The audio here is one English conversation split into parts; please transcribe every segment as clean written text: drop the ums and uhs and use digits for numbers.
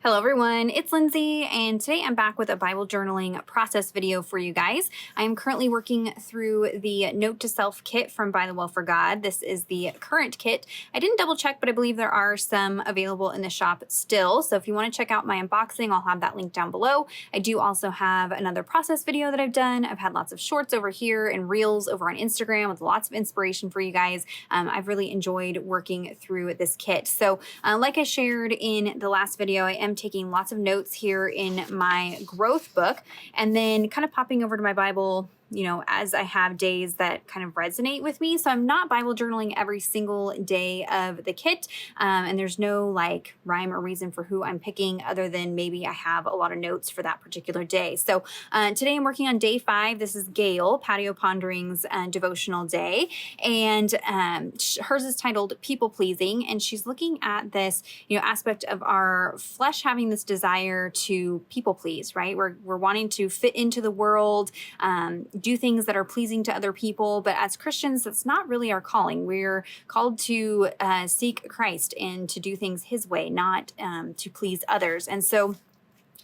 Hello everyone, it's Lindsay, and today I'm back with a Bible journaling process video for you guys. I'm currently working through the Note to Self kit from By the Well for God. This is the current kit. I didn't double check, but I believe there are some available in the shop still. So if you want to check out my unboxing, I'll have that link down below. I do also have another process video that I've done. I've had lots of shorts over here and reels over on Instagram with lots of inspiration for you guys. I've really enjoyed working through this kit. So like I shared in the last video, I am taking lots of notes here in my growth book and then kind of popping over to my Bible, as I have days that kind of resonate with me. So I'm not Bible journaling every single day of the kit. And there's no like rhyme or reason for who I'm picking other than maybe I have a lot of notes for that particular day. So today I'm working on day 5. This is Gail, Patio Pondering's devotional day. And hers is titled People Pleasing. And she's looking at this, aspect of our flesh having this desire to people please, right? We're wanting to fit into the world, do things that are pleasing to other people. But as Christians, that's not really our calling. We're called to seek Christ and to do things his way, not to please others. And so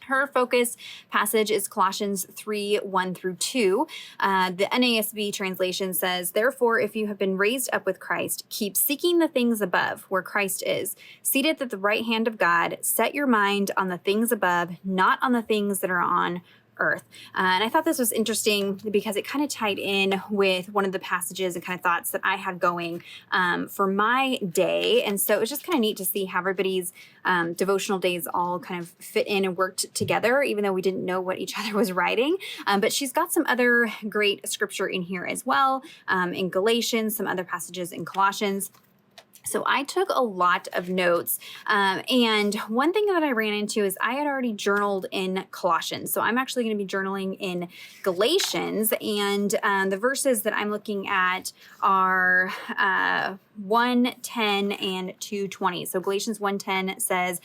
her focus passage is Colossians 3:1-2. The NASB translation says, "Therefore, if you have been raised up with Christ, keep seeking the things above, where Christ is, seated at the right hand of God. Set your mind on the things above, not on the things that are on earth." And I thought this was interesting because it kind of tied in with one of the passages and kind of thoughts that I had going for my day. And so it was just kind of neat to see how everybody's devotional days all kind of fit in and worked together, even though we didn't know what each other was writing. But she's got some other great scripture in here as well, in Galatians, some other passages in Colossians. So I took a lot of notes, and one thing that I ran into is I had already journaled in Colossians. So I'm actually going to be journaling in Galatians, and the verses that I'm looking at are 1:10 and 2:20. So Galatians 1:10 says,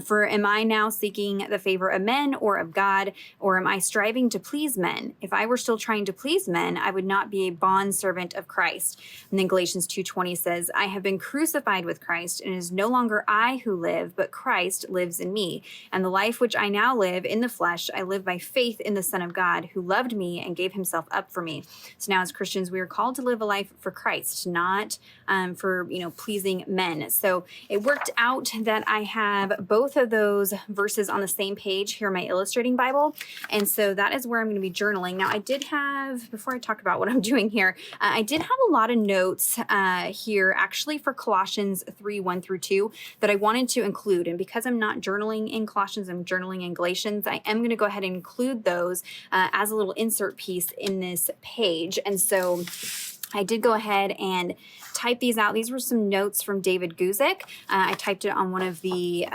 "For am I now seeking the favor of men or of God, or am I striving to please men? If I were still trying to please men, I would not be a bondservant of Christ." And then Galatians 2:20 says, "I have been crucified with Christ, and it is no longer I who live, but Christ lives in me. And the life which I now live in the flesh, I live by faith in the Son of God, who loved me and gave himself up for me." So now as Christians, we are called to live a life for Christ, not for pleasing men. So it worked out that I have both of those verses on the same page here in my illustrating Bible. And so that is where I'm going to be journaling. Now I did have, before I talk about what I'm doing here, I did have a lot of notes here actually for Colossians 3:1-2 that I wanted to include. And because I'm not journaling in Colossians, I'm journaling in Galatians, I am going to go ahead and include those as a little insert piece in this page. And so I did go ahead and type these out. These were some notes from David Guzik. I typed it on one of the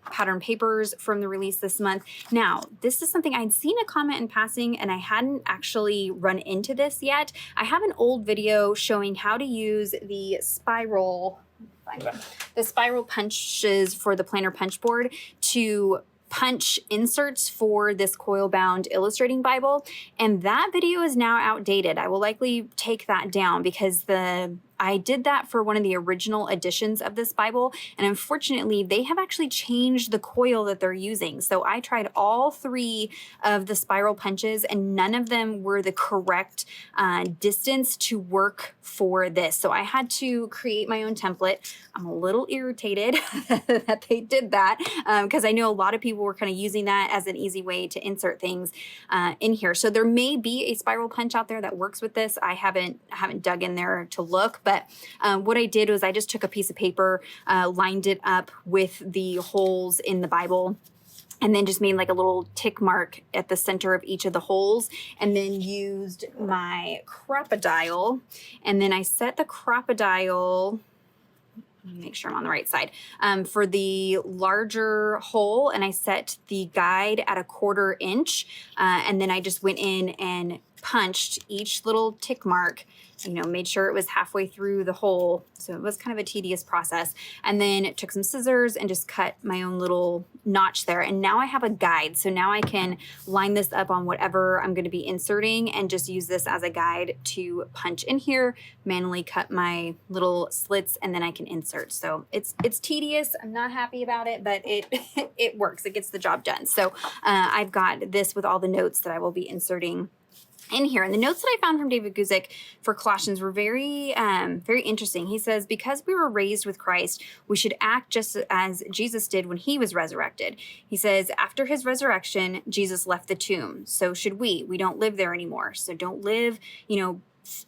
pattern papers from the release this month. Now, this is something I'd seen a comment in passing and I hadn't actually run into this yet. I have an old video showing how to use the spiral punches for the planner punch board to punch inserts for this coil bound illustrating Bible. And that video is now outdated. I will likely take that down because I did that for one of the original editions of this Bible, and unfortunately they have actually changed the coil that they're using. So I tried all 3 of the spiral punches and none of them were the correct distance to work for this. So I had to create my own template. I'm a little irritated that they did that because I know a lot of people were kind of using that as an easy way to insert things in here. So there may be a spiral punch out there that works with this. I haven't dug in there to look. But what I did was I just took a piece of paper, lined it up with the holes in the Bible, and then just made like a little tick mark at the center of each of the holes, and then used my crop-a-dial, and then I set the crop-a-dial, make sure I'm on the right side, for the larger hole, and I set the guide at 1/4 inch, and then I just went in and punched each little tick mark, you know, made sure it was halfway through the hole. So it was kind of a tedious process. And then took some scissors and just cut my own little notch there. And now I have a guide. So now I can line this up on whatever I'm going to be inserting and just use this as a guide to punch in here, manually cut my little slits, and then I can insert. So it's tedious. I'm not happy about it, but it it works. It gets the job done. So I've got this with all the notes that I will be inserting in here. And the notes that I found from David Guzik for Colossians were very interesting. He says, because we were raised with Christ, we should act just as Jesus did when he was resurrected. He says, after his resurrection, Jesus left the tomb. So should we. We don't live there anymore. So don't live, you know,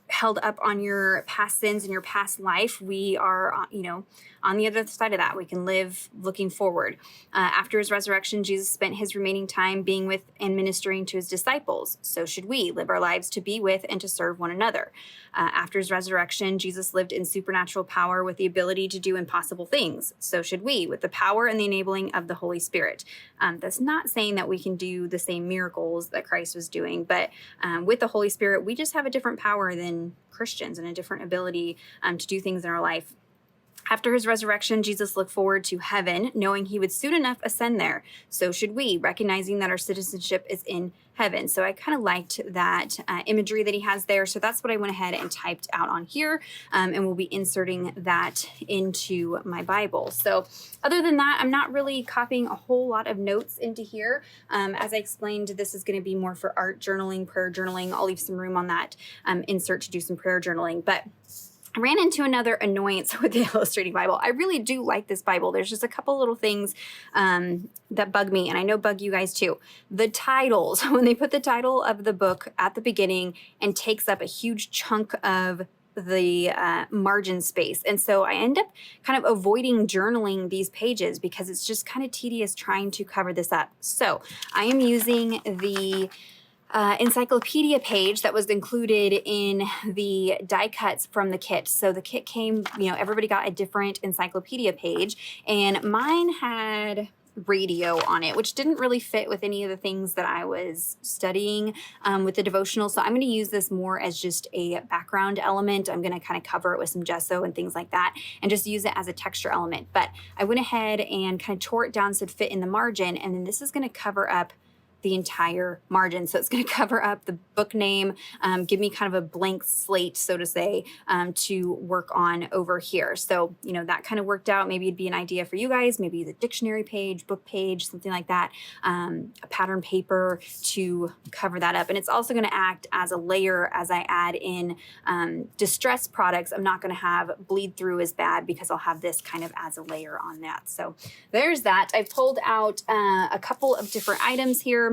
held up on your past sins and your past life. We are, you know, on the other side of that. We can live looking forward. After his resurrection, Jesus spent his remaining time being with and ministering to his disciples. So should we live our lives to be with and to serve one another. After his resurrection, Jesus lived in supernatural power with the ability to do impossible things. So should we, with the power and the enabling of the Holy Spirit. That's not saying that we can do the same miracles that Christ was doing, but with the Holy Spirit, we just have a different power than Christians and a different ability to do things in our life. After his resurrection, Jesus looked forward to heaven, knowing he would soon enough ascend there. So should we, recognizing that our citizenship is in heaven. So I kind of liked that imagery that he has there. So that's what I went ahead and typed out on here, and we'll be inserting that into my Bible. So other than that, I'm not really copying a whole lot of notes into here. As I explained, this is going to be more for art journaling, prayer journaling. I'll leave some room on that insert to do some prayer journaling. But I ran into another annoyance with the Illustrating Bible. I really do like this Bible. There's just a couple little things that bug me, and I know bug you guys too. The titles, when they put the title of the book at the beginning and takes up a huge chunk of the margin space. And so I end up kind of avoiding journaling these pages because it's just kind of tedious trying to cover this up. So I am using the encyclopedia page that was included in the die cuts from the kit. So the kit came, you know, everybody got a different encyclopedia page, and mine had radio on it, which didn't really fit with any of the things that I was studying with the devotional. So I'm going to use this more as just a background element. I'm going to kind of cover it with some gesso and things like that and just use it as a texture element. But I went ahead and kind of tore it down so it fit in the margin, and then this is going to cover up the entire margin. So it's going to cover up the book name, give me kind of a blank slate, so to say, to work on over here. So, you know, that kind of worked out. Maybe it'd be an idea for you guys, maybe the dictionary page, book page, something like that, a pattern paper to cover that up. And it's also going to act as a layer as I add in distress products. I'm not going to have bleed through as bad because I'll have this kind of as a layer on that. So there's that. I've pulled out a couple of different items here.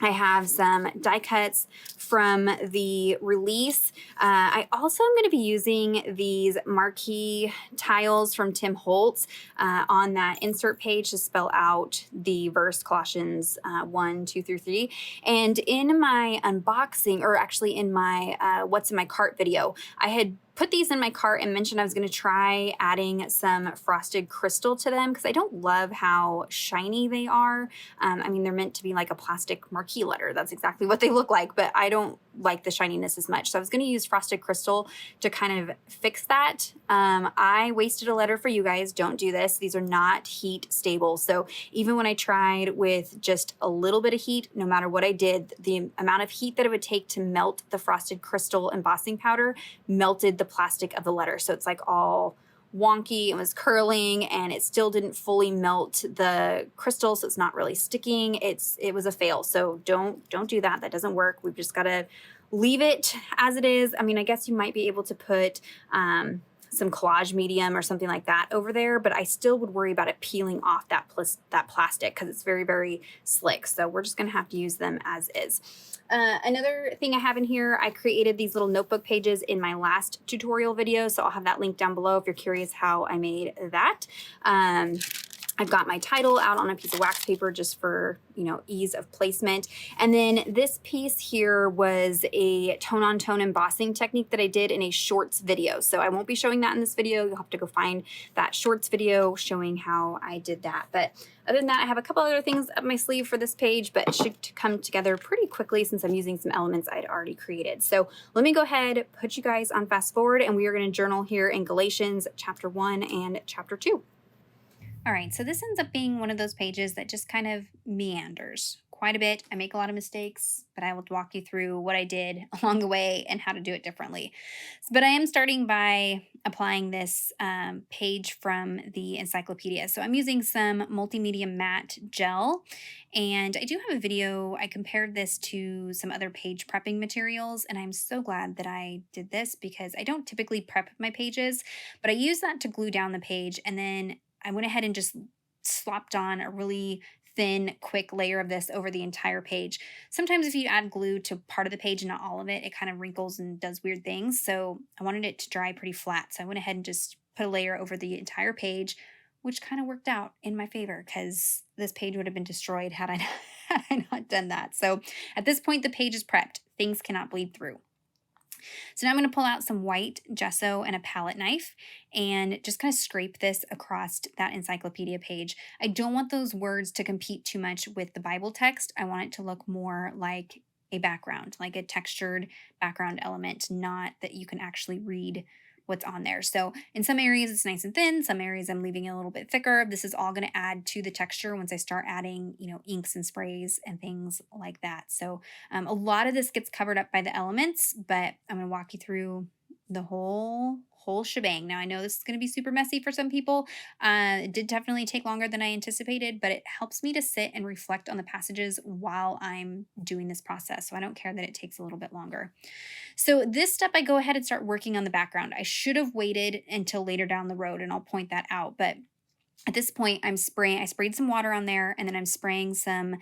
I have some die cuts from the release. I also am going to be using these marquee tiles from Tim Holtz on that insert page to spell out the verse Colossians 1, 2 through 3. And in my unboxing, or actually in my what's in my cart video, I had put these in my cart and mentioned I was going to try adding some frosted crystal to them because I don't love how shiny they are. I mean, they're meant to be like a plastic marquee letter. That's exactly what they look like, but I don't like the shininess as much. So I was going to use frosted crystal to kind of fix that. I wasted a letter for you guys. Don't do this. These are not heat stable. So even when I tried with just a little bit of heat, no matter what I did, the amount of heat that it would take to melt the frosted crystal embossing powder melted the plastic of the letter. So it's like all wonky, it was curling, and it still didn't fully melt the crystal, so it's not really sticking. It was a fail. So don't do that. That doesn't work. We've just got to leave it as it is. I mean, I guess you might be able to put some collage medium or something like that over there, but I still would worry about it peeling off that plastic because it's very, very slick. So we're just going to have to use them as is. Another thing I have in here, I created these little notebook pages in my last tutorial video, so I'll have that link down below if you're curious how I made that. I've got my title out on a piece of wax paper just for, you know, ease of placement. And then this piece here was a tone-on-tone embossing technique that I did in a shorts video. So I won't be showing that in this video. You'll have to go find that shorts video showing how I did that. But other than that, I have a couple other things up my sleeve for this page, but it should come together pretty quickly since I'm using some elements I'd already created. So let me go ahead, put you guys on fast forward, and we are going to journal here in Galatians chapter 1 and chapter 2. All right, so this ends up being one of those pages that just kind of meanders quite a bit. I make a lot of mistakes, but I will walk you through what I did along the way and how to do it differently. But I am starting by applying this page from the encyclopedia. So I'm using some multimedia matte gel, and I do have a video. I compared this to some other page prepping materials, and I'm so glad that I did this because I don't typically prep my pages, but I use that to glue down the page, and then I went ahead and just slopped on a really thin, quick layer of this over the entire page. Sometimes if you add glue to part of the page and not all of it, it kind of wrinkles and does weird things. So I wanted it to dry pretty flat. So I went ahead and just put a layer over the entire page, which kind of worked out in my favor because this page would have been destroyed had I not done that. So at this point, the page is prepped. Things cannot bleed through. So now I'm going to pull out some white gesso and a palette knife and just kind of scrape this across that encyclopedia page. I don't want those words to compete too much with the Bible text. I want it to look more like a background, like a textured background element, not that you can actually read what's on there. So in some areas it's nice and thin, some areas I'm leaving it a little bit thicker. This is all going to add to the texture once I start adding, you know, inks and sprays and things like that. So a lot of this gets covered up by the elements, but I'm going to walk you through the whole shebang. Now I know this is going to be super messy for some people. It did definitely take longer than I anticipated, but it helps me to sit and reflect on the passages while I'm doing this process. So I don't care that it takes a little bit longer. So this step, I go ahead and start working on the background. I should have waited until later down the road, and I'll point that out. But at this point, I sprayed some water on there, and then I'm spraying some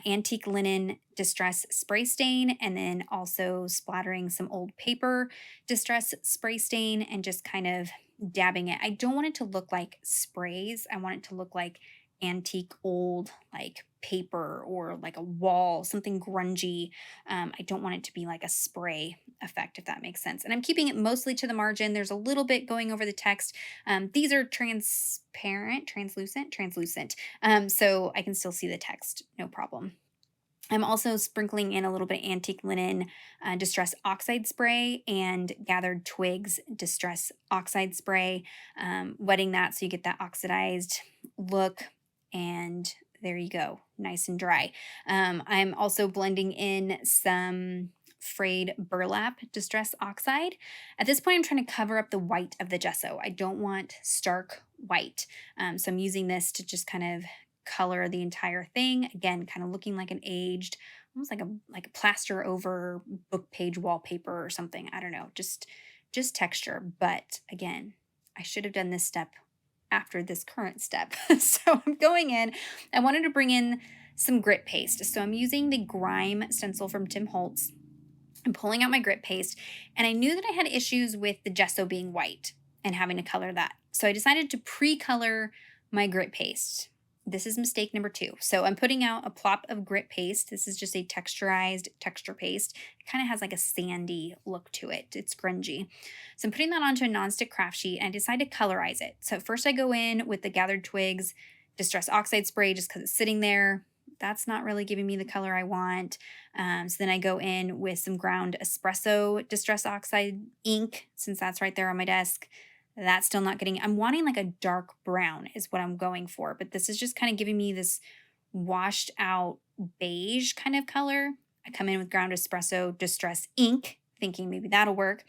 antique linen distress spray stain, and then also splattering some old paper distress spray stain and just kind of dabbing it. I don't want it to look like sprays. I want it to look like antique old like paper or like a wall, something grungy. I don't want it to be like a spray effect, if that makes sense. And I'm keeping it mostly to the margin. There's a little bit going over the text. These are translucent, so I can still see the text, no problem. I'm also sprinkling in a little bit of antique linen distress oxide spray and gathered twigs distress oxide spray, wetting that so you get that oxidized look, and there you go, nice and dry. I'm also blending in some frayed burlap distress oxide. At this point, I'm trying to cover up the white of the gesso. I don't want stark white, so I'm using this to just kind of color the entire thing. Again, kind of looking like an aged, almost like a plaster over book page wallpaper or something. I don't know, just texture. But again, I should have done this step after this current step. So I'm going in. I wanted to bring in some grit paste. So I'm using the Grime stencil from Tim Holtz. I'm pulling out my grit paste, and I knew that I had issues with the gesso being white and having to color that. So I decided to pre-color my grit paste. This is mistake number 2. So I'm putting out a plop of grit paste. This is just a texturized texture paste. It kind of has like a sandy look to it. It's grungy. So I'm putting that onto a nonstick craft sheet, and I decide to colorize it. So first I go in with the gathered twigs distress oxide spray just because it's sitting there. That's not really giving me the color I want. So then I go in with some ground espresso distress oxide ink, since that's right there on my desk. That's still not getting, I'm wanting like a dark brown is what I'm going for, but this is just kind of giving me this washed out beige kind of color. I come in with ground espresso distress ink, thinking maybe that'll work.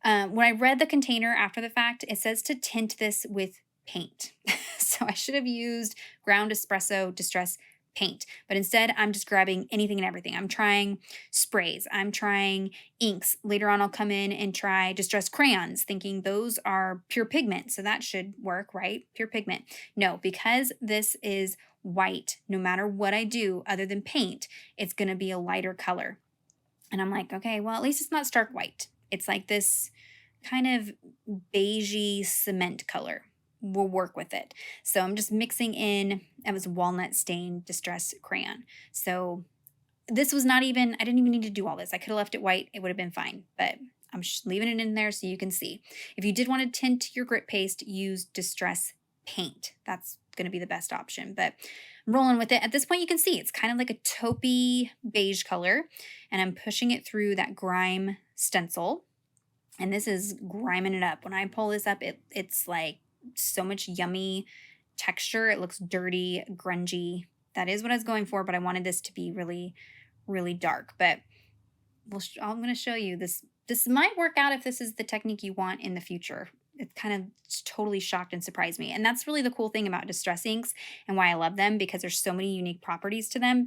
When I read the container after the fact, it says to tint this with paint. So I should have used ground espresso distress paint, but instead I'm just grabbing anything and everything. I'm trying sprays, I'm trying inks. Later on I'll come in and try distress crayons, thinking those are pure pigment, so that should work, right? Pure pigment. No, because this is white, no matter what I do other than paint, it's going to be a lighter color. And I'm like, okay, well, at least it's not stark white. It's like this kind of beigey cement color, will work with it. So I'm just mixing in, it was walnut stain distress crayon. So this was not even, I didn't even need to do all this. I could have left it white. It would have been fine, but I'm leaving it in there so you can see. If you did want to tint your grit paste, use distress paint. That's going to be the best option, but I'm rolling with it. At this point, you can see it's kind of like a taupey beige color, and I'm pushing it through that grime stencil, and this is griming it up. When I pull this up, it's like so much yummy texture. It looks dirty, grungy. That is what I was going for, but I wanted this to be really, really dark. But I'm going to show you this. This might work out if this is the technique you want in the future. It kind of totally shocked and surprised me. And that's really the cool thing about distress inks and why I love them, because there's so many unique properties to them.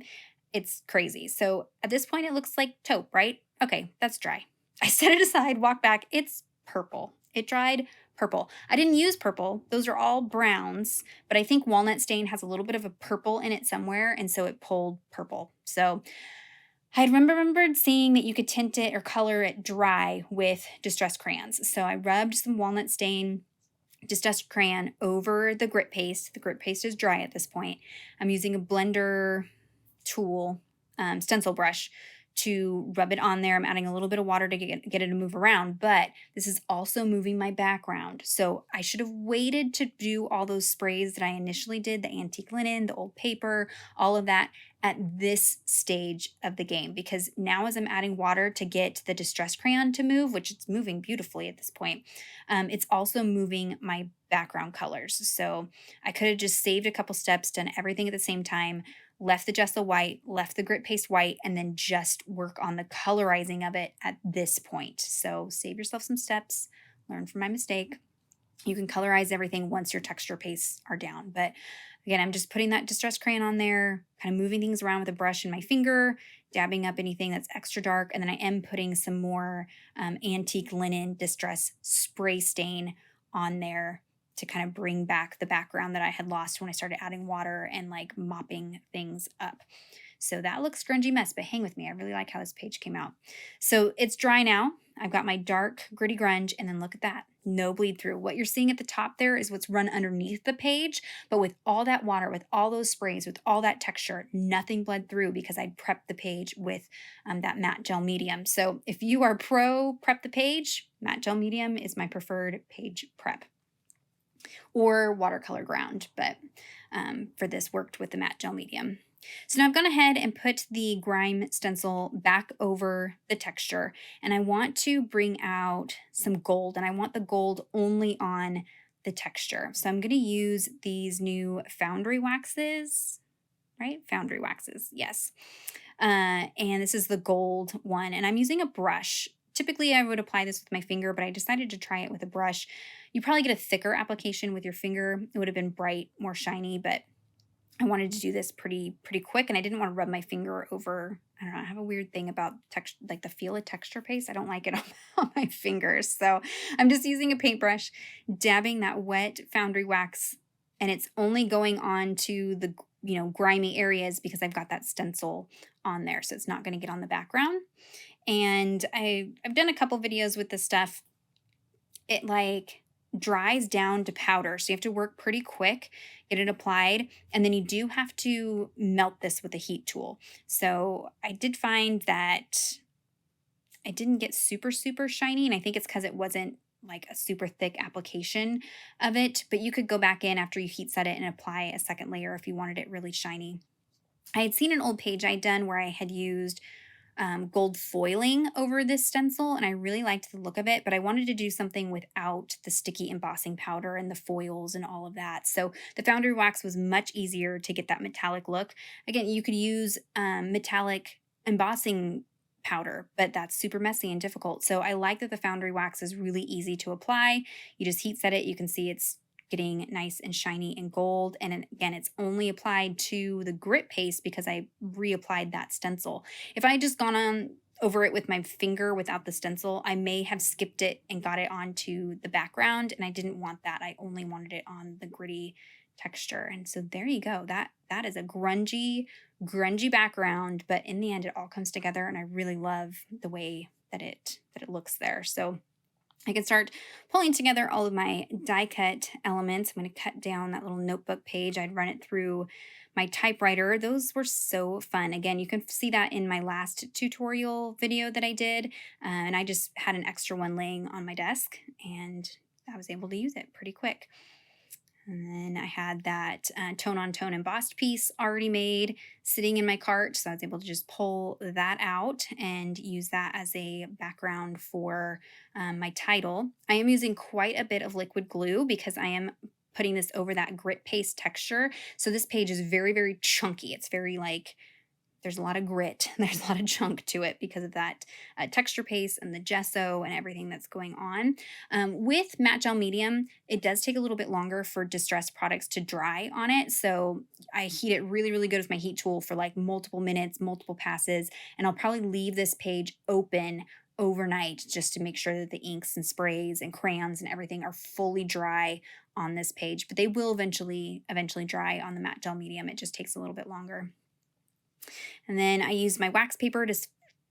It's crazy. So at this point, it looks like taupe, right? Okay, that's dry. I set it aside, walked back. It's purple. It dried purple. I didn't use purple. Those are all browns, but I think walnut stain has a little bit of a purple in it somewhere, and so it pulled purple. So I had remembered seeing that you could tint it or color it dry with distressed crayons. So I rubbed some walnut stain distressed crayon over the grit paste. The grit paste is dry at this point. I'm using a blender tool, stencil brush, to rub it on there. I'm adding a little bit of water to get it to move around, but this is also moving my background. So I should have waited to do all those sprays that I initially did, the antique linen, the old paper, all of that at this stage of the game, because now as I'm adding water to get the distress crayon to move, which it's moving beautifully at this point, it's also moving my background colors. So I could have just saved a couple steps, done everything at the same time, left the gesso white, left the grit paste white, and then just work on the colorizing of it at this point. So save yourself some steps, learn from my mistake. You can colorize everything once your texture pastes are down. But again, I'm just putting that distressed crayon on there, kind of moving things around with a brush in my finger, dabbing up anything that's extra dark. And then I am putting some more antique linen distress spray stain on there to kind of bring back the background that I had lost when I started adding water and like mopping things up. So that looks grungy mess, but hang with me. I really like how this page came out. So it's dry now. I've got my dark gritty grunge, and then look at that. No bleed through. What you're seeing at the top there is what's run underneath the page, but with all that water, with all those sprays, with all that texture, nothing bled through because I prepped the page with that matte gel medium. So if you are pro prep the page, matte gel medium is my preferred page prep, or watercolor ground, but for this worked with the matte gel medium. So now I've gone ahead and put the grime stencil back over the texture, and I want to bring out some gold, and I want the gold only on the texture. So I'm going to use these new foundry waxes, right? Foundry waxes, yes. And this is the gold one, and I'm using a brush. Typically, I would apply this with my finger, but I decided to try it with a brush. You probably get a thicker application with your finger. It would have been bright, more shiny, but I wanted to do this pretty quick, and I didn't want to rub my finger over. I don't know. I have a weird thing about texture, like the feel of texture paste. I don't like it on my fingers. So I'm just using a paintbrush, dabbing that wet foundry wax, and it's only going on to the grimy areas because I've got that stencil on there, so it's not going to get on the background. And I've done a couple videos with this stuff. It like dries down to powder, so you have to work pretty quick, get it applied, and then you do have to melt this with a heat tool. So I did find that I didn't get super shiny, and I think it's because it wasn't like a super thick application of it, but you could go back in after you heat set it and apply a second layer if you wanted it really shiny. I had seen an old page I'd done where I had used gold foiling over this stencil, and I really liked the look of it, but I wanted to do something without the sticky embossing powder and the foils and all of that. So the foundry wax was much easier to get that metallic look. Again, you could use metallic embossing powder, but that's super messy and difficult. So I like that the foundry wax is really easy to apply. You just heat set it. You can see it's getting nice and shiny and gold. And again, it's only applied to the grit paste because I reapplied that stencil. If I had just gone on over it with my finger without the stencil, I may have skipped it and got it onto the background, and I didn't want that. I only wanted it on the gritty texture. And so there you go. That is a grungy background, but in the end, it all comes together, and I really love the way that it looks there. So I can start pulling together all of my die cut elements. I'm going to cut down that little notebook page. I'd run it through my typewriter. Those were so fun. Again, you can see that in my last tutorial video that I did. And I just had an extra one laying on my desk and I was able to use it pretty quick. And then I had that tone-on-tone embossed piece already made sitting in my cart. So I was able to just pull that out and use that as a background for my title. I am using quite a bit of liquid glue because I am putting this over that grit paste texture. So this page is very, very chunky. It's very like, there's a lot of grit, there's a lot of chunk to it because of that texture paste and the gesso and everything that's going on. With matte gel medium, it does take a little bit longer for distressed products to dry on it. So I heat it really, really good with my heat tool for like multiple minutes, multiple passes, and I'll probably leave this page open overnight just to make sure that the inks and sprays and crayons and everything are fully dry on this page. But they will eventually dry on the matte gel medium. It just takes a little bit longer. And then I use my wax paper to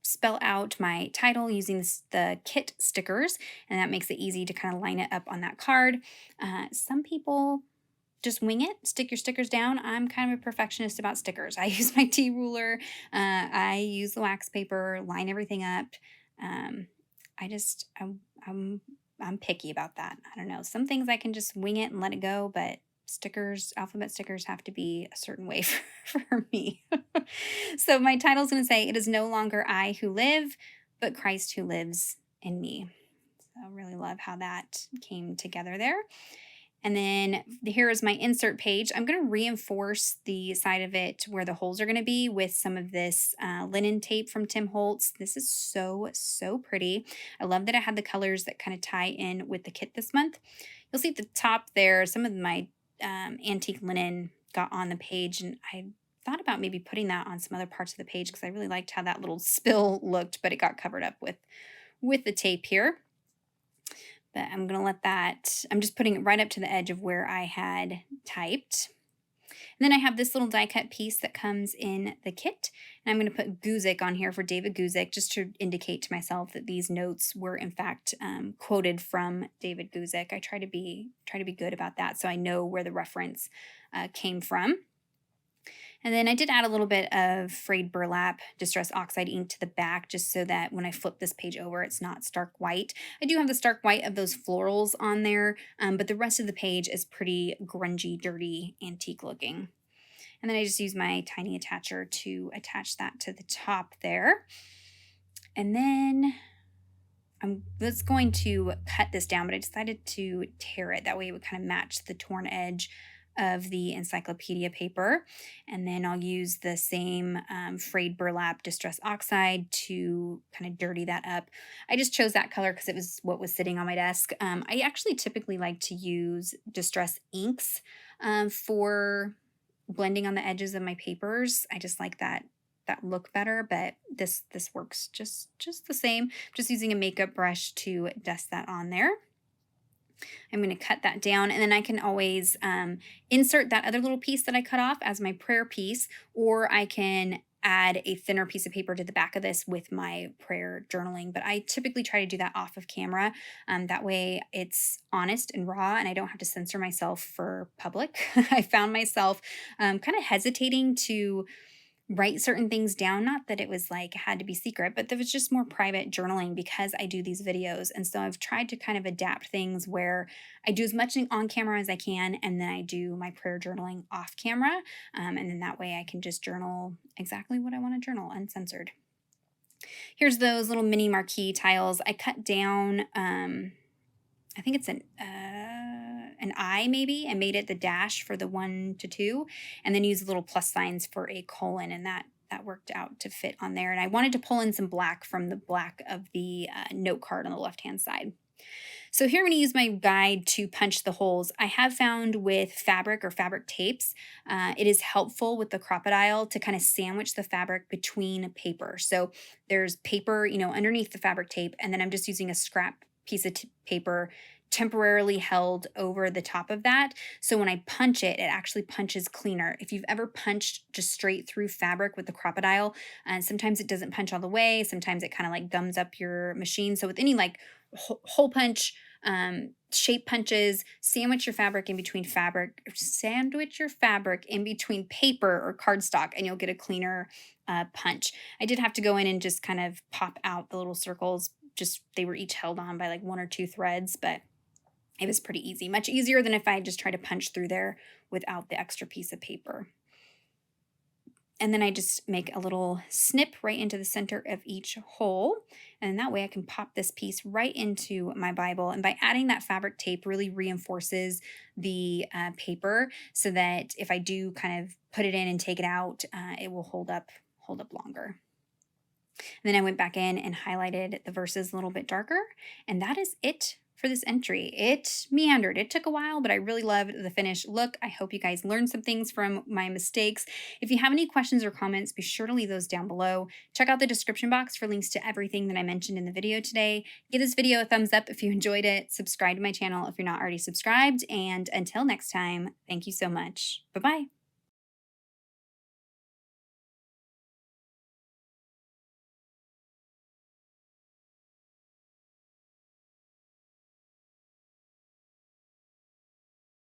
spell out my title using the kit stickers, and that makes it easy to kind of line it up on that card. Some people just wing it, stick your stickers down. I'm kind of a perfectionist about stickers. I use my T-ruler, I use the wax paper, line everything up. I'm picky about that. I don't know. Some things I can just wing it and let it go, but stickers, alphabet stickers have to be a certain way for me. So my title is going to say, "It is no longer I who live, but Christ who lives in me." So I really love how that came together there. And then here is my insert page. I'm going to reinforce the side of it where the holes are going to be with some of this linen tape from Tim Holtz. This is so, so pretty. I love that I had the colors that kind of tie in with the kit this month. You'll see at the top there, some of my antique linen got on the page, and I thought about maybe putting that on some other parts of the page because I really liked how that little spill looked, but it got covered up with the tape here. But I'm going to let that, I'm just putting it right up to the edge of where I had typed. And then I have this little die cut piece that comes in the kit. And I'm going to put Guzik on here for David Guzik just to indicate to myself that these notes were in fact quoted from David Guzik. I try to be good about that so I know where the reference came from. And then I did add a little bit of frayed burlap distress oxide ink to the back just so that when I flip this page over, it's not stark white. I do have the stark white of those florals on there, but the rest of the page is pretty grungy, dirty, antique looking. And then I just use my tiny attacher to attach that to the top there. And then I'm just going to cut this down, but I decided to tear it. That way it would kind of match the torn edge of the encyclopedia paper. And then I'll use the same frayed burlap distress oxide to kind of dirty that up. I just chose that color because it was what was sitting on my desk. I actually typically like to use distress inks for blending on the edges of my papers. I just like that look better, but this works just the same. I'm just using a makeup brush to dust that on there. I'm going to cut that down, and then I can always insert that other little piece that I cut off as my prayer piece, or I can add a thinner piece of paper to the back of this with my prayer journaling. But I typically try to do that off of camera. That way it's honest and raw, and I don't have to censor myself for public. I found myself kind of hesitating to write certain things down. Not that it was like it had to be secret, but there was just more private journaling because I do these videos. And so I've tried to kind of adapt things where I do as much on camera as I can, and then I do my prayer journaling off camera. And then that way I can just journal exactly what I want to journal, uncensored. Here's those little mini marquee tiles. I cut down, I think it's an I maybe, and made it the dash for the 1 to 2, and then use little plus signs for a colon, and that worked out to fit on there. And I wanted to pull in some black from the black of the note card on the left-hand side. So here I'm going to use my guide to punch the holes. I have found with fabric or fabric tapes, it is helpful with the crocodile to kind of sandwich the fabric between paper. So there's paper, underneath the fabric tape, and then I'm just using a scrap piece of paper temporarily held over the top of that. So when I punch it, it actually punches cleaner. If you've ever punched just straight through fabric with the Crocodile, and sometimes it doesn't punch all the way, sometimes it kind of like gums up your machine. So with any like hole punch, shape punches, sandwich your fabric in between paper or cardstock, and you'll get a cleaner punch. I did have to go in and just kind of pop out the little circles. Just they were each held on by like 1 or 2 threads, but it was pretty easy. Much easier than if I just tried to punch through there without the extra piece of paper. And then I just make a little snip right into the center of each hole. And that way I can pop this piece right into my Bible. And by adding that fabric tape really reinforces the paper so that if I do kind of put it in and take it out, it will hold up longer. And then I went back in and highlighted the verses a little bit darker. And that is it for this entry. It meandered. It took a while, but I really loved the finished look. I hope you guys learned some things from my mistakes. If you have any questions or comments, be sure to leave those down below. Check out the description box for links to everything that I mentioned in the video today. Give this video a thumbs up if you enjoyed it. Subscribe to my channel if you're not already subscribed. And until next time, thank you so much. Bye-bye.